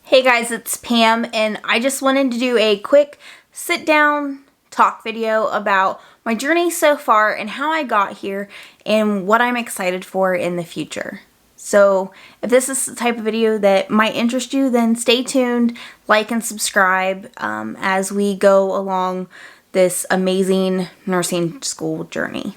Hey guys, it's Pam, and I just wanted to do a quick sit down talk video about my journey so far and how I got here and what I'm excited for in the future. So if this is the type of video that might interest you, then stay tuned, like and subscribe as we go along this amazing nursing school journey.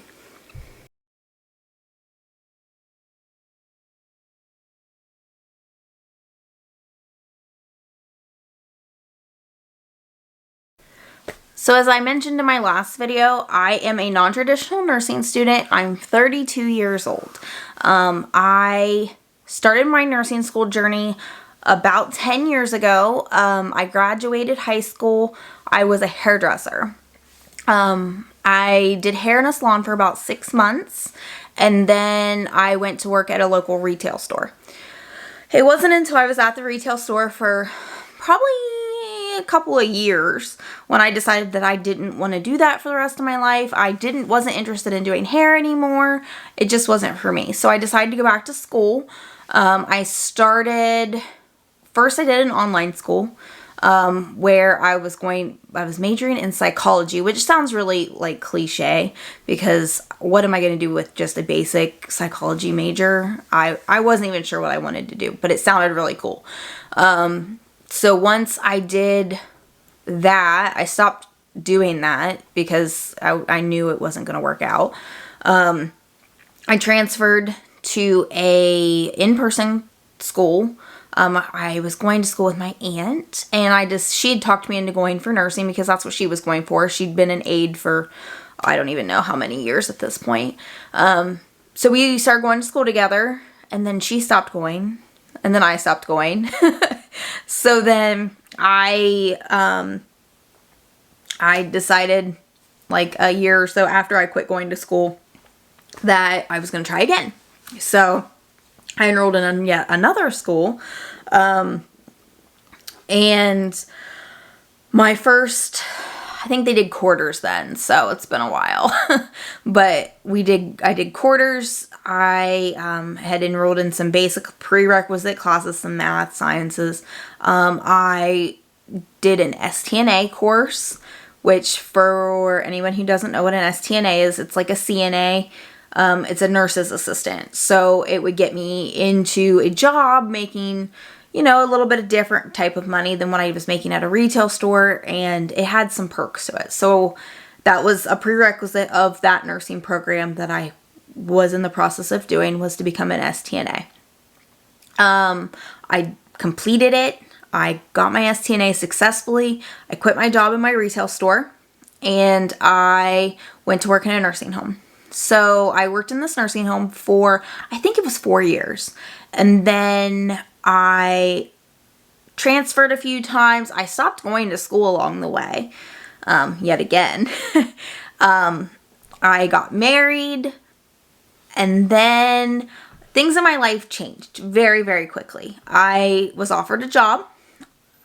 So as I mentioned in my last video, I am a non-traditional nursing student. I'm 32 years old. I started my nursing school journey about 10 years ago. I graduated high school. I was a hairdresser. I did hair in a salon for about 6 months, and then I went to work at a local retail store. It wasn't until I was at the retail store for probably a couple of years when I decided that I didn't want to do that for the rest of my life. I wasn't interested in doing hair anymore. It just wasn't for me. So I decided to go back to school. First I did an online school where I was majoring in psychology, which sounds really like cliche because what am I going to do with just a basic psychology major? I wasn't even sure what I wanted to do, but it sounded really cool. So once I did that, I stopped doing that because I knew it wasn't going to work out. I transferred to a in-person school. I was going to school with my aunt, and she had talked me into going for nursing because that's what she was going for. She'd been an aide for, I don't even know how many years at this point. So we started going to school together, and then she stopped going, and then I stopped going. So then I decided, like a year or so after I quit going to school, that I was going to try again. So I enrolled in yet another school, and my first, I think they did quarters then, so it's been a while, but I did quarters. I had enrolled in some basic prerequisite classes, some math, sciences. I did an STNA course, which for anyone who doesn't know what an STNA is, it's like a CNA. It's a nurse's assistant. So it would get me into a job making, a little bit of different type of money than what I was making at a retail store, and it had some perks to it. So that was a prerequisite of that nursing program that I was in the process of doing, was to become an STNA. I completed it. I got my STNA successfully. I quit my job in my retail store, and I went to work in a nursing home. So I worked in this nursing home for, I think it was 4 years. And then I transferred a few times. I stopped going to school along the way, yet again. I got married, and then things in my life changed very, very quickly. I was offered a job.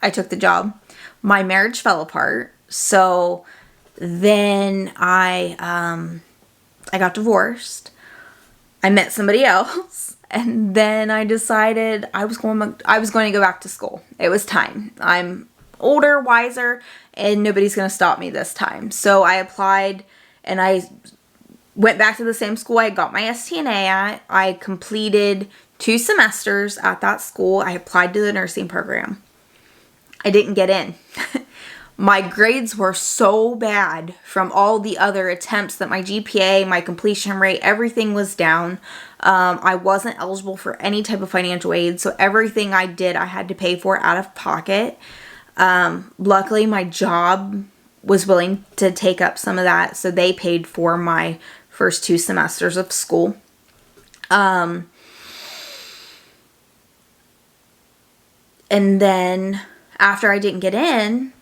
I took the job. My marriage fell apart. So then I got divorced. I met somebody else, and then I decided I was going to go back to school. It was time. I'm older, wiser, and nobody's going to stop me this time. So I applied, and I went back to the same school I got my STNA at. I completed 2 semesters at that school. I applied to the nursing program. I didn't get in. My grades were so bad from all the other attempts that my GPA, my completion rate, everything was down. I wasn't eligible for any type of financial aid, so everything I did I had to pay for out of pocket. Luckily, my job was willing to take up some of that, so they paid for my first 2 semesters of school. And then after I didn't get in,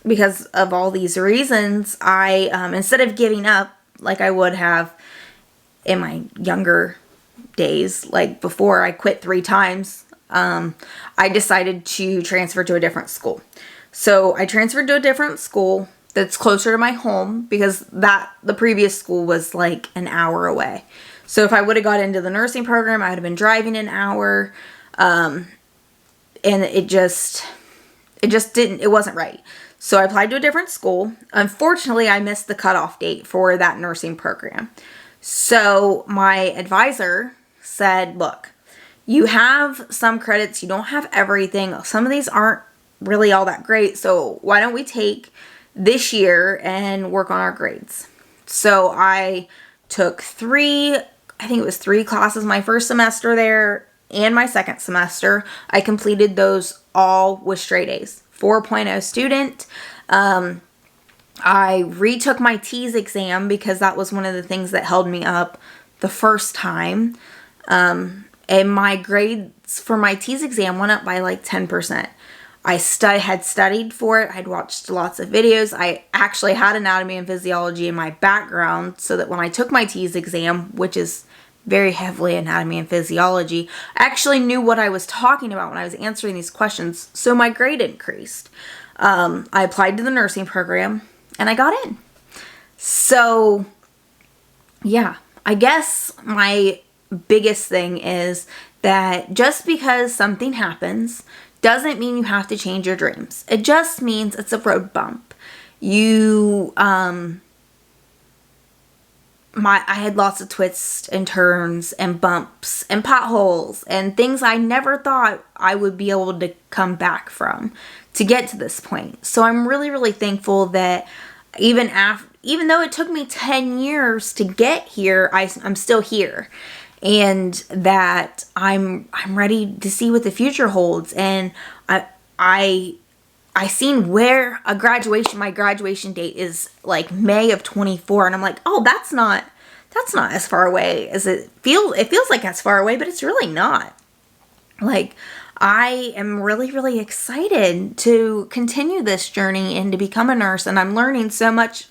because of all these reasons, I, instead of giving up like I would have in my younger days, like before I quit 3 times, I decided to transfer to a different school. So I transferred to a different school that's closer to my home because the previous school was like an hour away. So if I would have got into the nursing program, I would have been driving an hour. and it wasn't right. So I applied to a different school. Unfortunately, I missed the cutoff date for that nursing program. So my advisor said, look, you have some credits, you don't have everything. Some of these aren't really all that great. So why don't we take this year and work on our grades? So I took I think it was 3 classes my first semester there and my second semester. I completed those all with straight A's. 4.0 student. I retook my TEAS exam because that was one of the things that held me up the first time. And my grades for my TEAS exam went up by like 10%. I had studied for it. I'd watched lots of videos. I actually had anatomy and physiology in my background so that when I took my TEAS exam, which is very heavily anatomy and physiology, I actually knew what I was talking about when I was answering these questions, so my grade increased. I applied to the nursing program, and I got in. So, yeah, I guess my biggest thing is that just because something happens doesn't mean you have to change your dreams. It just means it's a road bump. I had lots of twists and turns and bumps and potholes and things I never thought I would be able to come back from to get to this point. So I'm really, really thankful that even though it took me 10 years to get here, I'm still here, and that I'm ready to see what the future holds. And I seen where my graduation date is like May of 24, and I'm like, oh, that's not as far away as it feels like it's far away, but it's really not. Like, I am really, really excited to continue this journey and to become a nurse, and I'm learning so much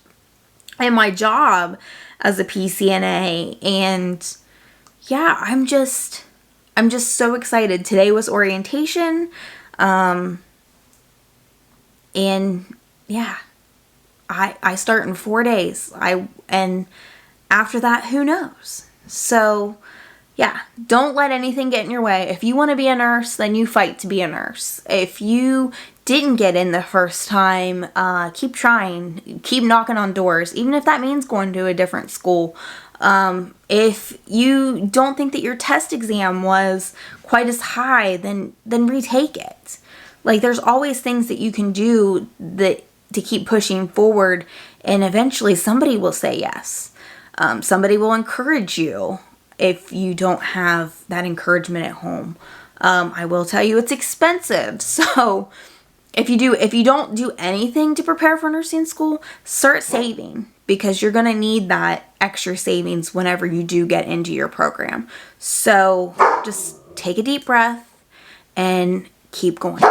in my job as a PCNA, and yeah, I'm just so excited. Today was orientation, and yeah, I start in 4 days. And after that, who knows? So yeah, don't let anything get in your way. If you want to be a nurse, then you fight to be a nurse. If you didn't get in the first time, keep trying, keep knocking on doors, even if that means going to a different school. If you don't think that your test exam was quite as high, then retake it. Like, there's always things that you can do to keep pushing forward, and eventually somebody will say yes. Somebody will encourage you if you don't have that encouragement at home. I will tell you, it's expensive. So if you don't do anything to prepare for nursing school, start saving, because you're going to need that extra savings whenever you do get into your program. So just take a deep breath and keep going.